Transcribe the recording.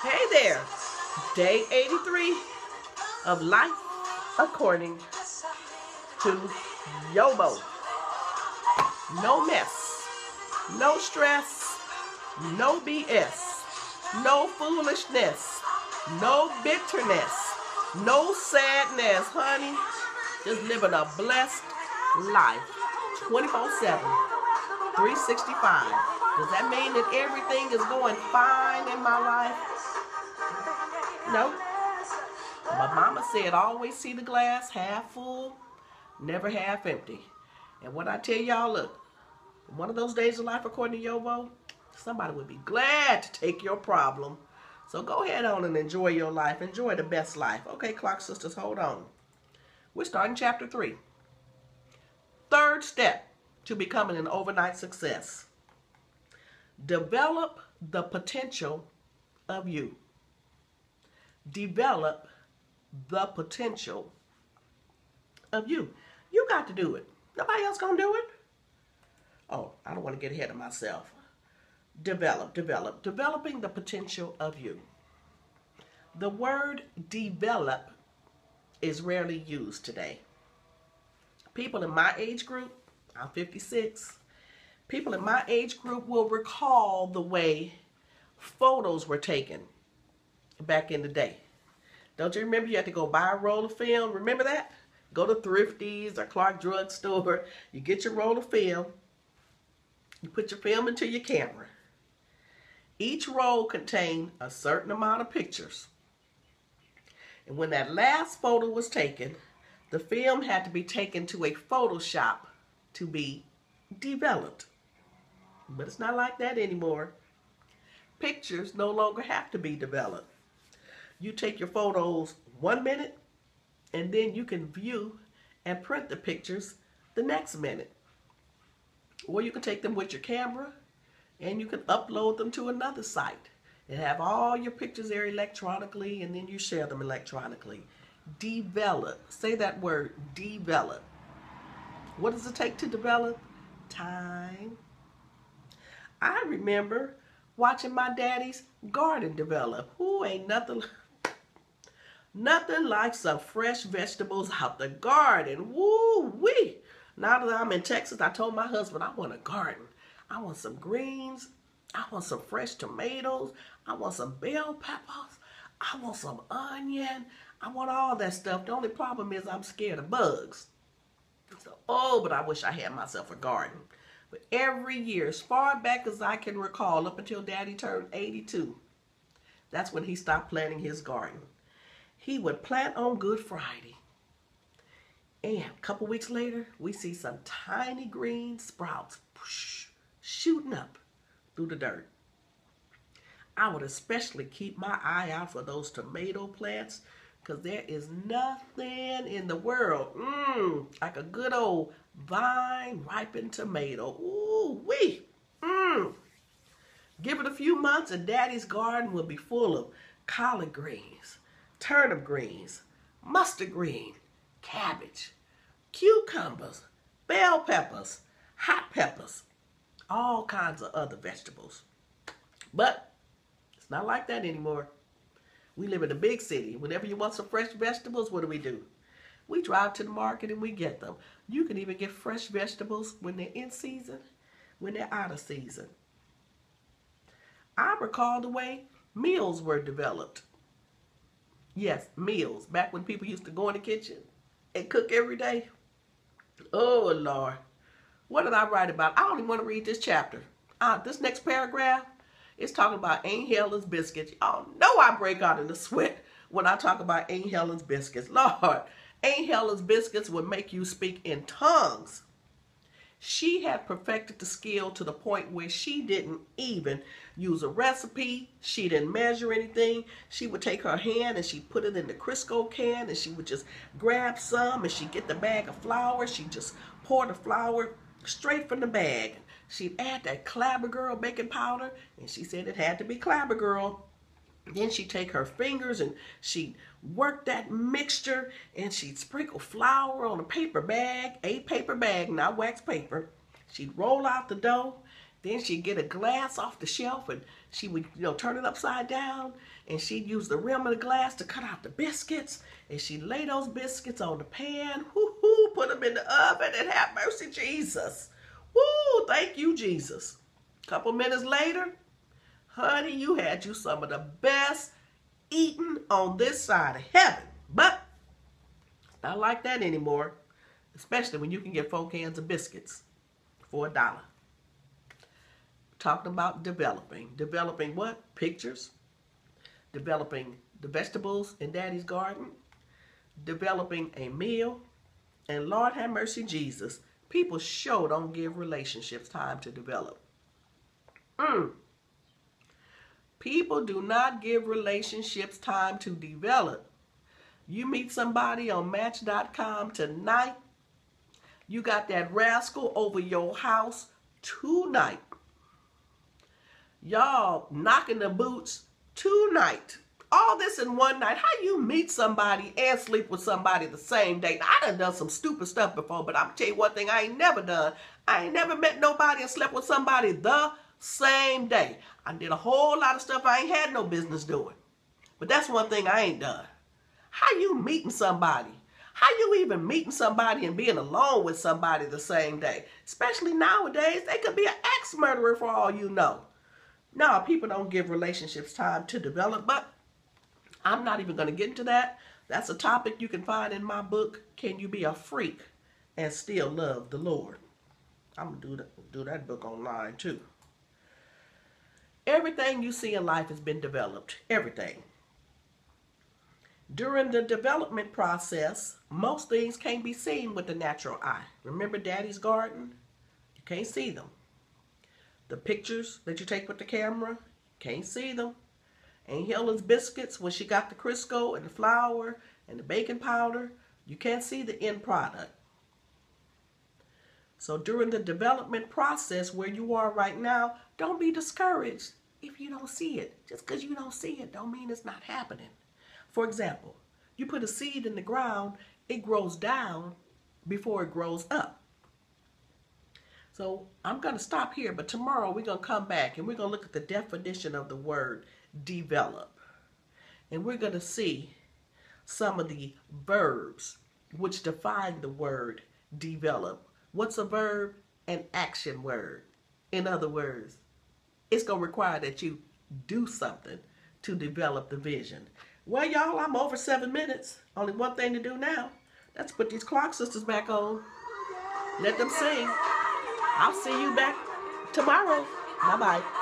Hey there, day 83 of life according to YoBo. No mess, no stress, no BS, no foolishness, no bitterness, no sadness, honey. Just living a blessed life 24/7, 365. Does that mean that everything is going fine in my life? No. My mama said, always see the glass half full, never half empty. And what I tell y'all, look, one of those days of life according to YoBo, somebody would be glad to take your problem. So go ahead on and enjoy your life. Enjoy the best life. Okay, Clock Sisters, hold on. We're starting chapter 3. Third step to becoming an overnight success. Develop the potential of you. Develop the potential of you. You got to do it. Nobody else gonna do it. Oh, I don't want to get ahead of myself. Developing the potential of you. The word develop is rarely used today. People in my age group, I'm 56, people in my age group will recall the way photos were taken back in the day. Don't you remember you had to go buy a roll of film? Remember that? Go to Thrifty's or Clark Drug Store. You get your roll of film. You put your film into your camera. Each roll contained a certain amount of pictures. And when that last photo was taken, the film had to be taken to a Photoshop to be developed. But it's not like that anymore. Pictures no longer have to be developed. You take your photos 1 minute, and then you can view and print the pictures the next minute. Or you can take them with your camera, and you can upload them to another site and have all your pictures there electronically, and then you share them electronically. Develop. Say that word, develop. What does it take to develop? Time. I remember watching my daddy's garden develop. Ooh, ain't nothing like some fresh vegetables out the garden. Woo-wee. Now that I'm in Texas, I told my husband, I want a garden. I want some greens. I want some fresh tomatoes. I want some bell peppers. I want some onion. I want all that stuff. The only problem is I'm scared of bugs. So, but I wish I had myself a garden. But every year, as far back as I can recall, up until Daddy turned 82, that's when he stopped planting his garden. He would plant on Good Friday. And a couple weeks later, we see some tiny green sprouts shooting up through the dirt. I would especially keep my eye out for those tomato plants, because there is nothing in the world like a good old vine ripened tomato. Ooh-wee. Give it a few months and Daddy's garden will be full of collard greens, turnip greens, mustard green, cabbage, cucumbers, bell peppers, hot peppers, all kinds of other vegetables. But it's not like that anymore. We live in a big city. Whenever you want some fresh vegetables, what do? We drive to the market and we get them. You can even get fresh vegetables when they're in season, when they're out of season. I recall the way meals were developed. Yes, meals. Back when people used to go in the kitchen and cook every day. Oh, Lord. What did I write about? I don't even want to read this chapter. This next paragraph is talking about Aunt Helen's biscuits. Y'all know I break out in a sweat when I talk about Aunt Helen's biscuits. Lord, Aunt Helen's biscuits would make you speak in tongues. She had perfected the skill to the point where she didn't even use a recipe. She didn't measure anything. She would take her hand and she'd put it in the Crisco can, and she would just grab some, and she'd get the bag of flour. She'd just pour the flour straight from the bag. She'd add that Clabber Girl baking powder, and she said it had to be Clabber Girl. Then she'd take her fingers and she'd work that mixture, and she'd sprinkle flour on a paper bag, not wax paper. She'd roll out the dough. Then she'd get a glass off the shelf and she would, turn it upside down, and she'd use the rim of the glass to cut out the biscuits, and she'd lay those biscuits on the pan, put them in the oven, and have mercy, Jesus. Woo, thank you, Jesus. A couple minutes later, honey, you had you some of the best eating on this side of heaven. But it's not like that anymore, especially when you can get 4 cans of biscuits for $1. Talking about developing. Developing what? Pictures. Developing the vegetables in Daddy's garden. Developing a meal. And Lord have mercy, Jesus, people sure don't give relationships time to develop. People do not give relationships time to develop. You meet somebody on Match.com tonight, you got that rascal over your house tonight. Y'all knocking the boots tonight. All this in one night. How you meet somebody and sleep with somebody the same day? Now, I done some stupid stuff before, but I'm tell you one thing I ain't never done. I ain't never met nobody and slept with somebody the same day. I did a whole lot of stuff I ain't had no business doing. But that's one thing I ain't done. How you meeting somebody? How you even meeting somebody and being alone with somebody the same day? Especially nowadays, they could be an ex-murderer for all you know. No, people don't give relationships time to develop, but I'm not even going to get into that. That's a topic you can find in my book, Can You Be a Freak and Still Love the Lord? I'm going to do that book online too. Everything you see in life has been developed. Everything. During the development process, most things can't be seen with the natural eye. Remember Daddy's garden? You can't see them. The pictures that you take with the camera, can't see them. Aunt Helen's biscuits, when she got the Crisco and the flour and the baking powder, you can't see the end product. So during the development process where you are right now, don't be discouraged if you don't see it. Just because you don't see it don't mean it's not happening. For example, you put a seed in the ground, it grows down before it grows up. So I'm going to stop here, but tomorrow we're going to come back and we're going to look at the definition of the word develop. And we're going to see some of the verbs which define the word develop. What's a verb? An action word. In other words, it's going to require that you do something to develop the vision. Well, y'all, I'm over 7 minutes. Only one thing to do now. Let's put these Clark sisters back on. Let them sing. I'll see you back tomorrow. Bye-bye.